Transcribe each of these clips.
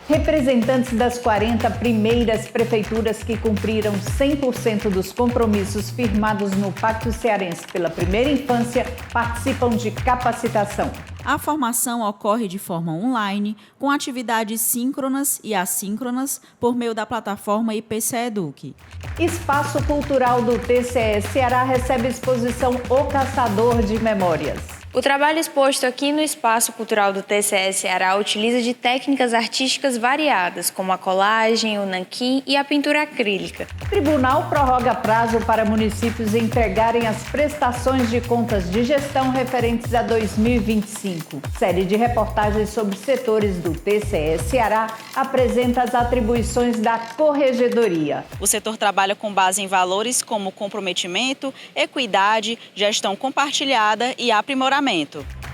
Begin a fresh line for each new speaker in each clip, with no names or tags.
Representantes das 40 primeiras prefeituras que cumpriram 100% dos compromissos firmados no Pacto Cearense pela Primeira Infância participam de capacitação.
A formação ocorre de forma online, com atividades síncronas e assíncronas por meio da plataforma IPCE Eduque.
Espaço Cultural do TCE Ceará recebe exposição O Caçador de Memórias.
O trabalho exposto aqui no Espaço Cultural do TCE Ceará utiliza de técnicas artísticas variadas, como a colagem, o nanquim e a pintura acrílica.
Tribunal prorroga prazo para municípios entregarem as prestações de contas de gestão referentes a 2025. Série de reportagens sobre setores do TCE Ceará apresenta as atribuições da Corregedoria.
O setor trabalha com base em valores como comprometimento, equidade, gestão compartilhada e aprimoramento.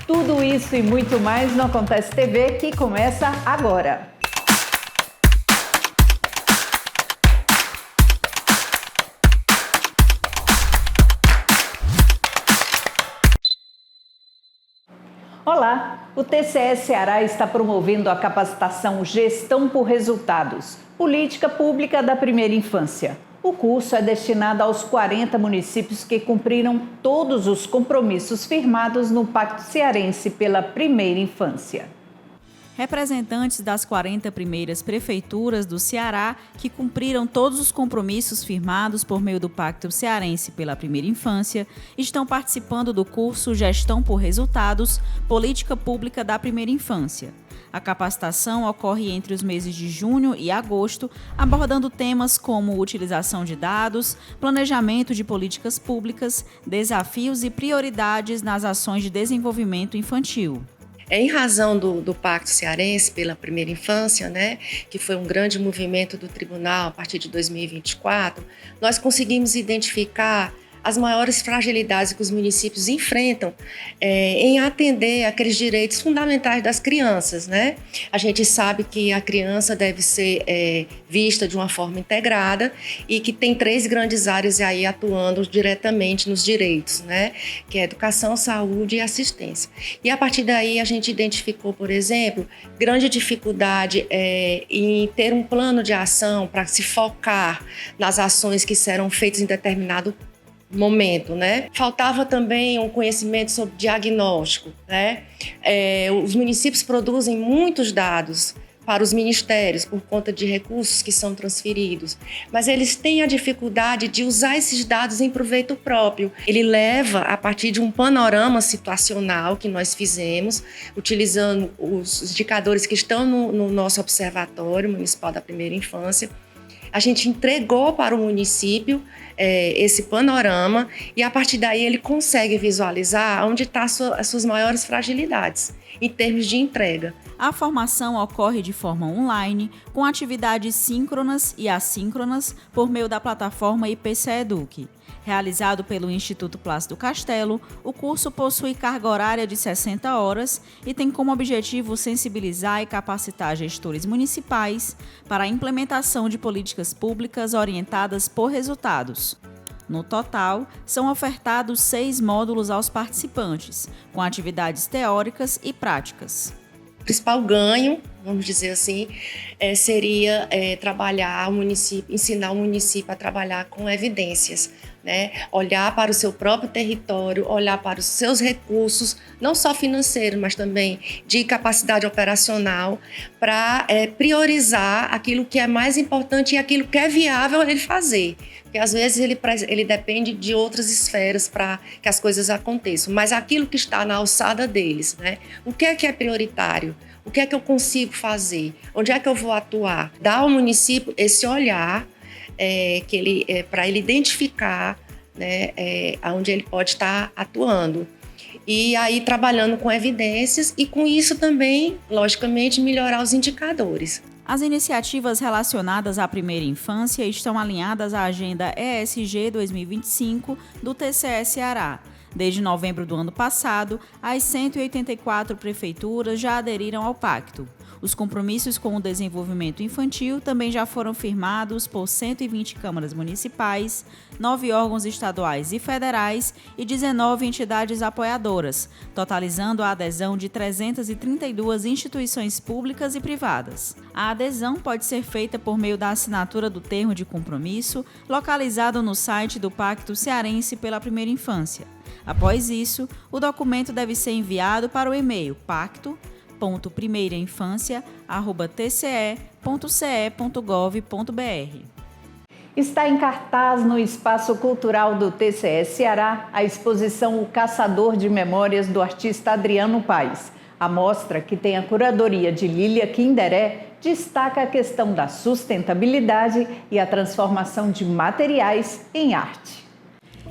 Tudo isso e muito mais no Acontece TV, que começa agora. Olá! O TCE Ceará está promovendo a capacitação Gestão por Resultados, Política Pública da Primeira Infância. O curso é destinado aos 40 municípios que cumpriram todos os compromissos firmados no Pacto Cearense pela Primeira Infância.
Representantes das 40 primeiras prefeituras do Ceará, que cumpriram todos os compromissos firmados por meio do Pacto Cearense pela Primeira Infância, estão participando do curso Gestão por Resultados, Política Pública da Primeira Infância. A capacitação ocorre entre os meses de junho e agosto, abordando temas como utilização de dados, planejamento de políticas públicas, desafios e prioridades nas ações de desenvolvimento infantil.
Em razão do Pacto Cearense pela Primeira Infância, que foi um grande movimento do Tribunal a partir de 2024, nós conseguimos identificar as maiores fragilidades que os municípios enfrentam em atender aqueles direitos fundamentais das crianças, A gente sabe que a criança deve ser vista de uma forma integrada e que tem 3 grandes áreas aí atuando diretamente nos direitos, Que é educação, saúde e assistência. E a partir daí a gente identificou, por exemplo, grande dificuldade em ter um plano de ação para se focar nas ações que serão feitas em determinado momento, Faltava também um conhecimento sobre diagnóstico, Os municípios produzem muitos dados para os ministérios por conta de recursos que são transferidos, mas eles têm a dificuldade de usar esses dados em proveito próprio. Ele leva a partir de um panorama situacional que nós fizemos, utilizando os indicadores que estão no nosso Observatório Municipal da Primeira Infância. A gente entregou para o município esse panorama e, a partir daí, ele consegue visualizar onde estão as suas maiores fragilidades em termos de entrega.
A formação ocorre de forma online, com atividades síncronas e assíncronas por meio da plataforma IPCE Eduque. Realizado pelo Instituto Plácido Castelo, o curso possui carga horária de 60 horas e tem como objetivo sensibilizar e capacitar gestores municipais para a implementação de políticas públicas orientadas por resultados. No total, são ofertados 6 módulos aos participantes, com atividades teóricas e práticas.
O principal ganho, vamos dizer assim, seria trabalhar o município, ensinar o município a trabalhar com evidências, Olhar para o seu próprio território, olhar para os seus recursos, não só financeiros, mas também de capacidade operacional, para priorizar aquilo que é mais importante e aquilo que é viável ele fazer. Porque às vezes ele depende de outras esferas para que as coisas aconteçam, mas aquilo que está na alçada deles, O que é prioritário? O que é que eu consigo fazer? Onde é que eu vou atuar? Dar ao município esse olhar para ele identificar onde ele pode estar atuando. E aí trabalhando com evidências e com isso também, logicamente, melhorar os indicadores.
As iniciativas relacionadas à primeira infância estão alinhadas à Agenda ESG 2025 do TCE Ceará. Desde novembro do ano passado, as 184 prefeituras já aderiram ao pacto. Os compromissos com o desenvolvimento infantil também já foram firmados por 120 câmaras municipais, 9 órgãos estaduais e federais e 19 entidades apoiadoras, totalizando a adesão de 332 instituições públicas e privadas. A adesão pode ser feita por meio da assinatura do termo de compromisso, localizado no site do Pacto Cearense pela Primeira Infância. Após isso, o documento deve ser enviado para o e-mail pacto.primeirainfancia@tce.ce.gov.br.
Está em cartaz no Espaço Cultural do TCE Ceará a exposição O Caçador de Memórias do artista Adriano Paes. A mostra, que tem a curadoria de Lília Kinderé, destaca a questão da sustentabilidade e a transformação de materiais em arte.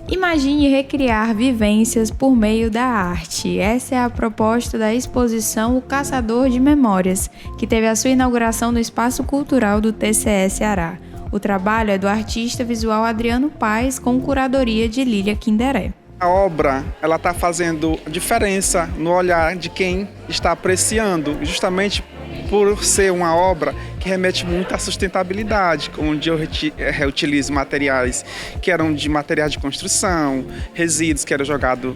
Imagine recriar vivências por meio da arte. Essa é a proposta da exposição O Caçador de Memórias, que teve a sua inauguração no Espaço Cultural do TCE Ceará. O trabalho é do artista visual Adriano Paes, com curadoria de Lília Kinderé.
A obra está fazendo diferença no olhar de quem está apreciando, justamente por ser uma obra que remete muito à sustentabilidade, onde eu reutilizo materiais que eram de materiais de construção, resíduos que eram jogados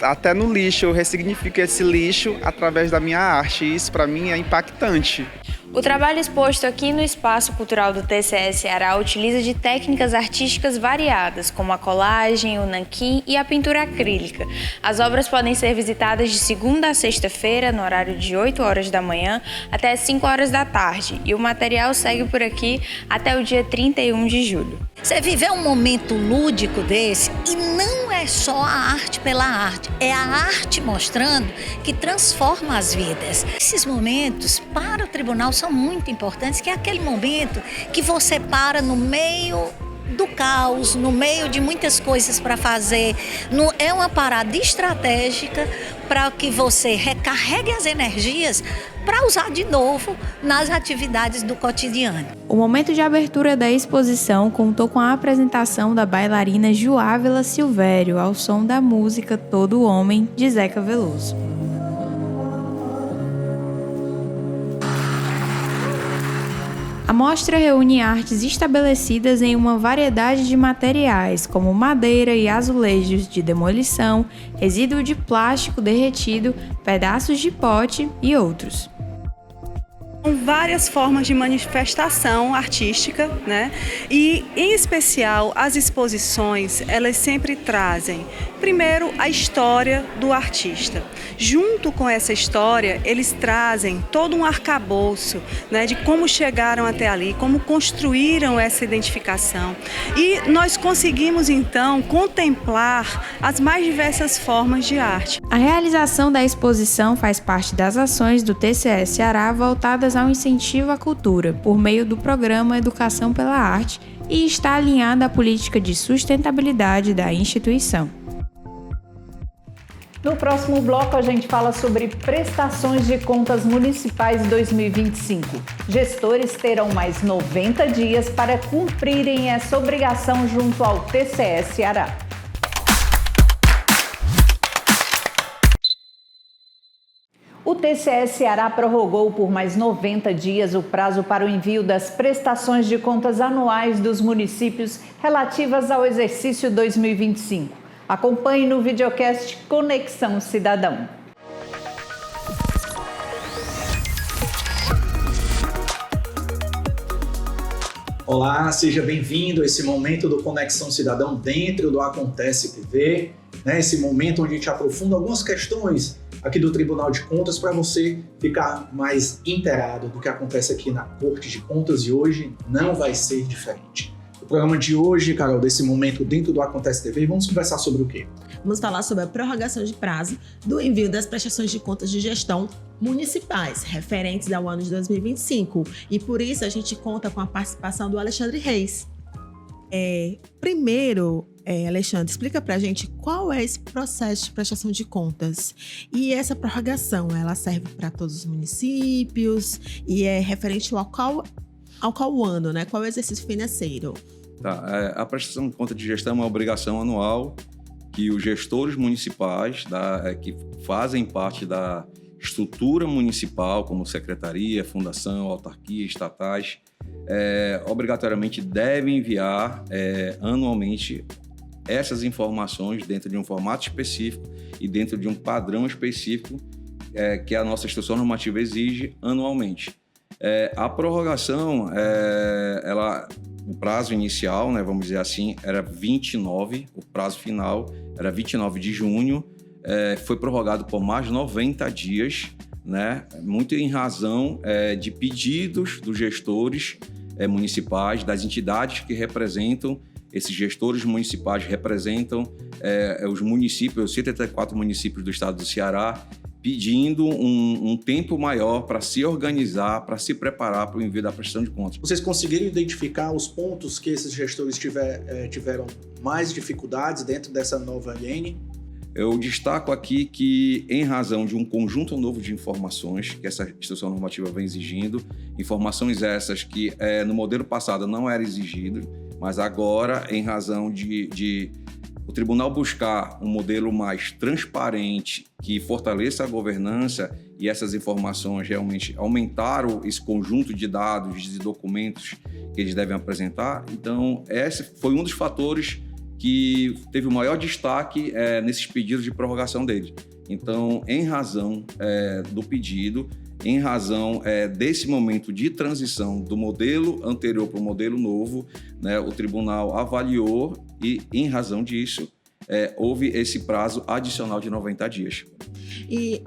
até no lixo. Eu ressignifico esse lixo através da minha arte, e isso para mim é impactante.
O trabalho exposto aqui no Espaço Cultural do TCE Ceará utiliza de técnicas artísticas variadas, como a colagem, o nanquim e a pintura acrílica. As obras podem ser visitadas de segunda a sexta-feira, no horário de 8 horas da manhã até 5 horas da tarde, e o material segue por aqui até o dia 31 de julho.
Você viver um momento lúdico desse, e não é só a arte pela arte, é a arte mostrando que transforma as vidas. Esses momentos para o tribunal são muito importantes, que é aquele momento que você para no meio do caos, no meio de muitas coisas para fazer. É uma parada estratégica para que você recarregue as energias para usar de novo nas atividades do cotidiano.
O momento de abertura da exposição contou com a apresentação da bailarina Joávela Silvério, ao som da música Todo Homem, de Zeca Veloso. A mostra reúne artes estabelecidas em uma variedade de materiais, como madeira e azulejos de demolição, resíduo de plástico derretido, pedaços de pote e outros.
São várias formas de manifestação artística, né? E, em especial, as exposições, elas sempre trazem, primeiro, a história do artista. Junto com essa história, eles trazem todo um arcabouço, né, de como chegaram até ali, como construíram essa identificação. E nós conseguimos, então, contemplar as mais diversas formas de arte.
A realização da exposição faz parte das ações do TCE Ceará voltadas ao incentivo à cultura, por meio do programa Educação pela Arte, e está alinhada à política de sustentabilidade da instituição.
No próximo bloco, a gente fala sobre prestações de contas municipais 2025. Gestores terão mais 90 dias para cumprirem essa obrigação junto ao TCE Ceará. O TCE Ceará prorrogou por mais 90 dias o prazo para o envio das prestações de contas anuais dos municípios relativas ao exercício 2025. Acompanhe no videocast Conexão Cidadão.
Olá, seja bem-vindo a esse momento do Conexão Cidadão dentro do Acontece TV, esse momento onde a gente aprofunda algumas questões aqui do Tribunal de Contas para você ficar mais inteirado do que acontece aqui na Corte de Contas, e hoje não vai ser diferente. O programa de hoje, Carol, desse momento dentro do Acontece TV, vamos conversar sobre o quê?
Vamos falar sobre a prorrogação de prazo do envio das prestações de contas de gestão municipais referentes ao ano de 2025. E por isso a gente conta com a participação do Alexandre Reis. Primeiro, Alexandre, explica pra gente qual é esse processo de prestação de contas. E essa prorrogação, ela serve para todos os municípios e é referente ao qual ano, né? Qual é o exercício financeiro?
A prestação de conta de gestão é uma obrigação anual que os gestores municipais, que fazem parte da estrutura municipal, como secretaria, fundação, autarquia, estatais, obrigatoriamente devem enviar anualmente essas informações dentro de um formato específico e dentro de um padrão específico que a nossa instrução normativa exige anualmente. A prorrogação, o prazo inicial, né, vamos dizer assim, era 29, o prazo final era 29 de junho, foi prorrogado por mais 90 dias, né, muito em razão de pedidos dos gestores municipais, das entidades que representam. Esses gestores municipais representam os municípios, os 74 municípios do estado do Ceará, pedindo um tempo maior para se organizar, para se preparar para o envio da prestação de contas.
Vocês conseguiram identificar os pontos que esses gestores tiveram mais dificuldades dentro dessa nova IN?
Eu destaco aqui que, em razão de um conjunto novo de informações que essa instrução normativa vem exigindo, informações essas que no modelo passado não eram exigidas, mas agora, em razão de o tribunal buscar um modelo mais transparente, que fortaleça a governança, e essas informações realmente aumentaram esse conjunto de dados e documentos que eles devem apresentar. Então, esse foi um dos fatores que teve o maior destaque nesses pedidos de prorrogação deles. Então, em razão do pedido, em razão desse momento de transição do modelo anterior para o modelo novo, né, o tribunal avaliou e, em razão disso, houve esse prazo adicional de 90 dias.
E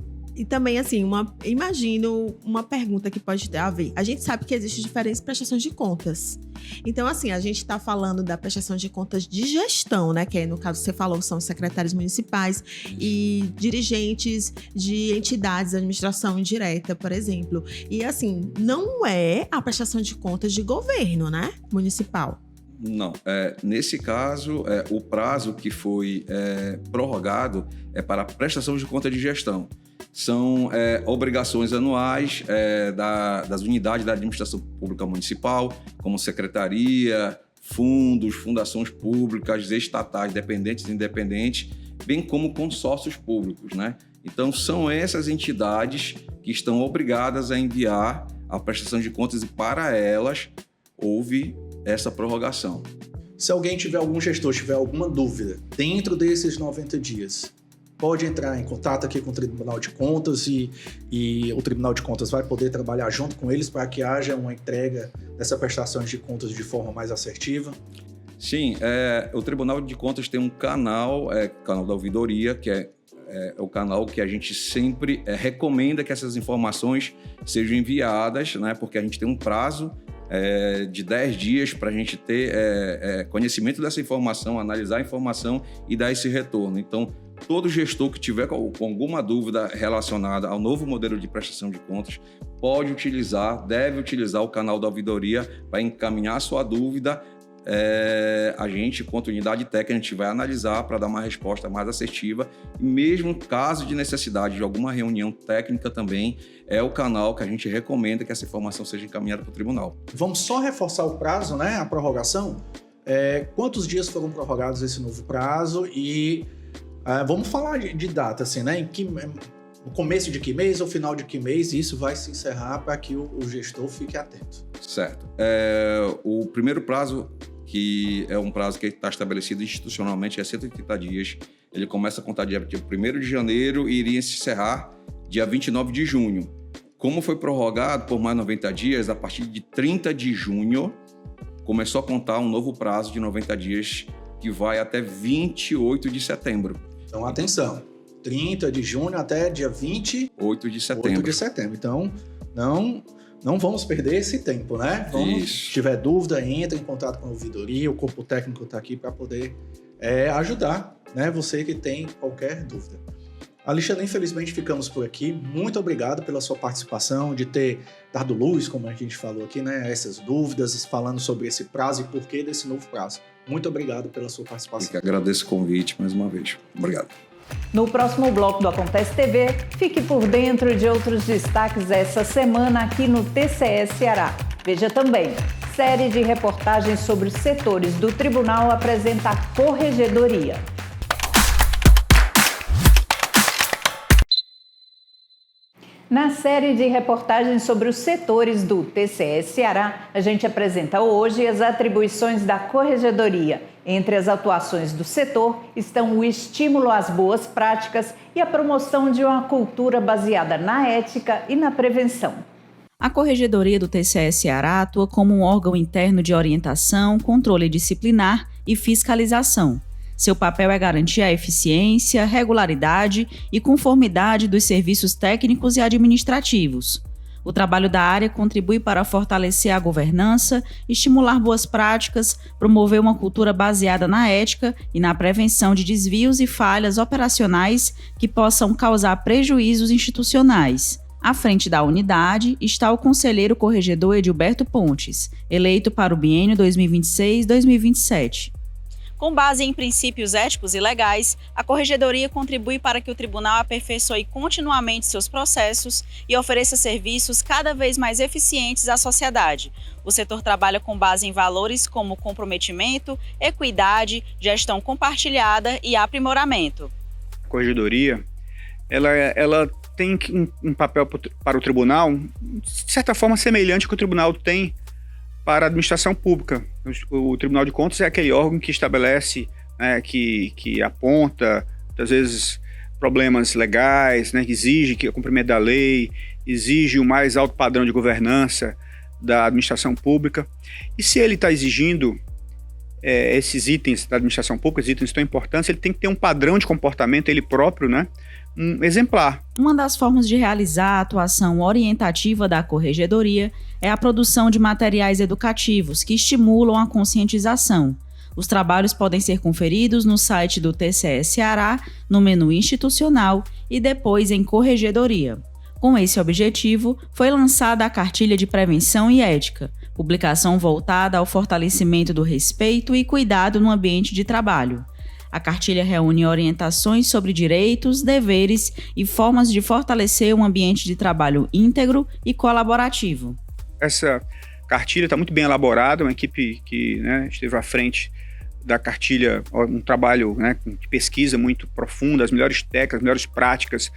também, assim, imagino uma pergunta que pode ter a ver. A gente sabe que existem diferentes prestações de contas. Então, assim, a gente está falando da prestação de contas de gestão, né? Que no caso você falou, são os secretários municipais e dirigentes de entidades de administração indireta, por exemplo. E, assim, não é a prestação de contas de governo, né? Municipal.
Não. Nesse caso, o prazo que foi prorrogado é para a prestação de conta de gestão. São obrigações anuais das unidades da administração pública municipal, como secretaria, fundos, fundações públicas, estatais, dependentes e independentes, bem como consórcios públicos, né? Então, são essas entidades que estão obrigadas a enviar a prestação de contas e, para elas, houve essa prorrogação.
Se alguém algum gestor tiver alguma dúvida dentro desses 90 dias, pode entrar em contato aqui com o Tribunal de Contas e o Tribunal de Contas vai poder trabalhar junto com eles para que haja uma entrega dessa prestação de contas de forma mais assertiva?
Sim, o Tribunal de Contas tem um canal, canal da ouvidoria, que é o canal que a gente sempre recomenda que essas informações sejam enviadas, né, porque a gente tem um prazo de 10 dias para a gente ter conhecimento dessa informação, analisar a informação e dar esse retorno. Então, todo gestor que tiver com alguma dúvida relacionada ao novo modelo de prestação de contas deve utilizar o canal da ouvidoria para encaminhar a sua dúvida. A gente, quanto unidade técnica, a gente vai analisar para dar uma resposta mais assertiva. E mesmo caso de necessidade de alguma reunião técnica também, é o canal que a gente recomenda que essa informação seja encaminhada para o tribunal.
Vamos só reforçar o prazo, né? A prorrogação. Quantos dias foram prorrogados esse novo prazo? E vamos falar de data, assim, né? No começo de que mês ou final de que mês isso vai se encerrar para que o gestor fique atento?
Certo. O primeiro prazo, que é um prazo que está estabelecido institucionalmente, é 180 dias. Ele começa a contar dia 1º de janeiro e iria se encerrar dia 29 de junho. Como foi prorrogado por mais 90 dias, a partir de 30 de junho, começou a contar um novo prazo de 90 dias que vai até 28 de setembro.
Então, atenção, 30 de junho até dia 28
de setembro.
Então, não vamos perder esse tempo, né? Se tiver dúvida, entre em contato com a ouvidoria, o corpo técnico está aqui para poder ajudar, né? Você que tem qualquer dúvida. Alexandre, infelizmente ficamos por aqui. Muito obrigado pela sua participação, de ter dado luz, como a gente falou aqui, né? Essas dúvidas, falando sobre esse prazo e porquê desse novo prazo. Muito obrigado pela sua participação.
Eu que agradeço o convite mais uma vez. Obrigado.
No próximo bloco do Acontece TV, fique por dentro de outros destaques essa semana aqui no TCE Ceará. Veja também, série de reportagens sobre os setores do tribunal apresenta a corregedoria. Na série de reportagens sobre os setores do TCE Ceará, a gente apresenta hoje as atribuições da Corregedoria. Entre as atuações do setor estão o estímulo às boas práticas e a promoção de uma cultura baseada na ética e na prevenção.
A Corregedoria do TCE Ceará atua como um órgão interno de orientação, controle disciplinar e fiscalização. Seu papel é garantir a eficiência, regularidade e conformidade dos serviços técnicos e administrativos. O trabalho da área contribui para fortalecer a governança, estimular boas práticas, promover uma cultura baseada na ética e na prevenção de desvios e falhas operacionais que possam causar prejuízos institucionais. À frente da unidade está o conselheiro corregedor Edilberto Pontes, eleito para o biênio 2026-2027. Com base em princípios éticos e legais, a Corregedoria contribui para que o tribunal aperfeiçoe continuamente seus processos e ofereça serviços cada vez mais eficientes à sociedade. O setor trabalha com base em valores como comprometimento, equidade, gestão compartilhada e aprimoramento.
A Corregedoria, ela tem um papel para o tribunal, de certa forma, semelhante ao que o tribunal tem para a administração pública. O Tribunal de Contas é aquele órgão que estabelece, que aponta, às vezes, problemas legais, que exige o cumprimento da lei, exige o mais alto padrão de governança da administração pública. E se ele está exigindo esses itens da administração pública, esses itens tão importantes, ele tem que ter um padrão de comportamento, ele próprio, um exemplar.
Uma das formas de realizar a atuação orientativa da Corregedoria é a produção de materiais educativos que estimulam a conscientização. Os trabalhos podem ser conferidos no site do TCE Ceará, no menu institucional e depois em Corregedoria. Com esse objetivo, foi lançada a Cartilha de Prevenção e Ética, publicação voltada ao fortalecimento do respeito e cuidado no ambiente de trabalho. A cartilha reúne orientações sobre direitos, deveres e formas de fortalecer um ambiente de trabalho íntegro e colaborativo.
Essa cartilha está muito bem elaborada, uma equipe que esteve à frente da cartilha, um trabalho de pesquisa muito profundo, as melhores técnicas, as melhores práticas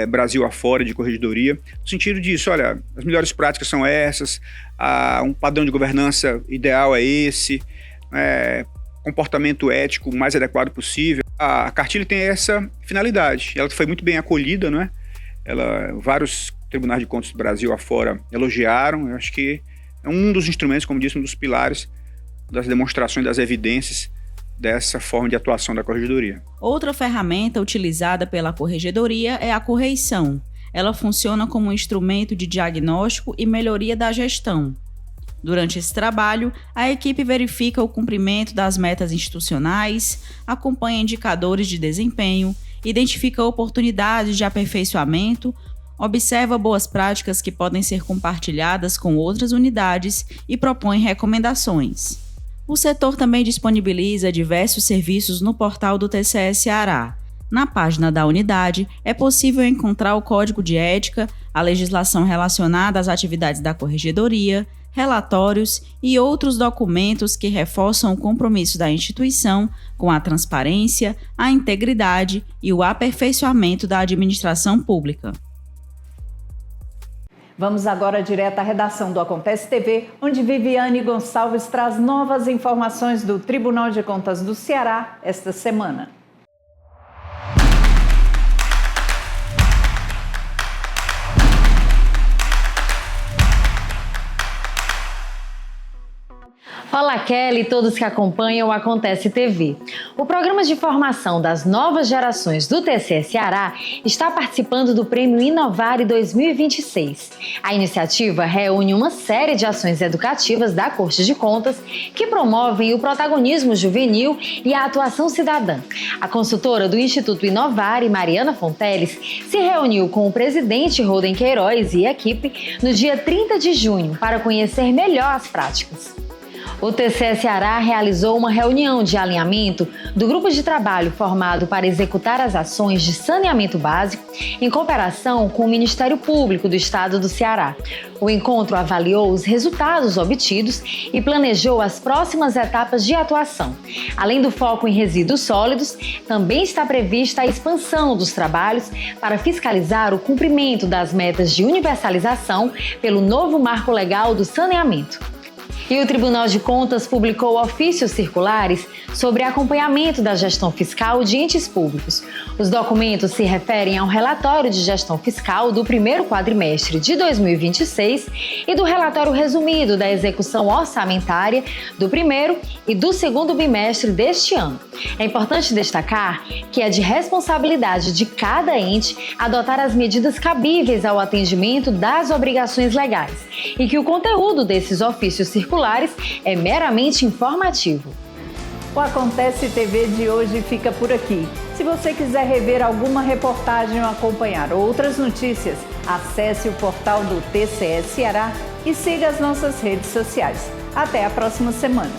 Brasil afora de corregedoria, no sentido disso, olha, as melhores práticas são essas, um padrão de governança ideal é esse, comportamento ético o mais adequado possível. A cartilha tem essa finalidade, ela foi muito bem acolhida, vários tribunais de contas do Brasil afora elogiaram, eu acho que é um dos instrumentos, como disse, um dos pilares das demonstrações das evidências dessa forma de atuação da Corregedoria.
Outra ferramenta utilizada pela Corregedoria é a correição. Ela funciona como um instrumento de diagnóstico e melhoria da gestão. Durante esse trabalho, a equipe verifica o cumprimento das metas institucionais, acompanha indicadores de desempenho, identifica oportunidades de aperfeiçoamento, observa boas práticas que podem ser compartilhadas com outras unidades e propõe recomendações. O setor também disponibiliza diversos serviços no portal do TCE Ceará. Na página da unidade, é possível encontrar o Código de Ética, a legislação relacionada às atividades da Corregedoria, relatórios e outros documentos que reforçam o compromisso da instituição com a transparência, a integridade e o aperfeiçoamento da administração pública.
Vamos agora direto à redação do Acontece TV, onde Viviane Gonçalves traz novas informações do Tribunal de Contas do Ceará esta semana.
Olá, Kelly e todos que acompanham o Acontece TV. O programa de formação das novas gerações do TCE Ceará está participando do Prêmio Inovare 2026. A iniciativa reúne uma série de ações educativas da Corte de Contas que promovem o protagonismo juvenil e a atuação cidadã. A consultora do Instituto Inovare, Mariana Fonteles, se reuniu com o presidente Roden Queiroz e equipe no dia 30 de junho para conhecer melhor as práticas. O TCE Ceará realizou uma reunião de alinhamento do grupo de trabalho formado para executar as ações de saneamento básico em cooperação com o Ministério Público do Estado do Ceará. O encontro avaliou os resultados obtidos e planejou as próximas etapas de atuação. Além do foco em resíduos sólidos, também está prevista a expansão dos trabalhos para fiscalizar o cumprimento das metas de universalização pelo novo marco legal do saneamento. E o Tribunal de Contas publicou ofícios circulares sobre acompanhamento da gestão fiscal de entes públicos. Os documentos se referem ao relatório de gestão fiscal do primeiro quadrimestre de 2026 e do relatório resumido da execução orçamentária do primeiro e do segundo bimestre deste ano. É importante destacar que é de responsabilidade de cada ente adotar as medidas cabíveis ao atendimento das obrigações legais e que o conteúdo desses ofícios circulares é meramente informativo.
O Acontece TV de hoje fica por aqui. Se você quiser rever alguma reportagem ou acompanhar outras notícias, acesse o portal do TCE Ceará e siga as nossas redes sociais. Até a próxima semana.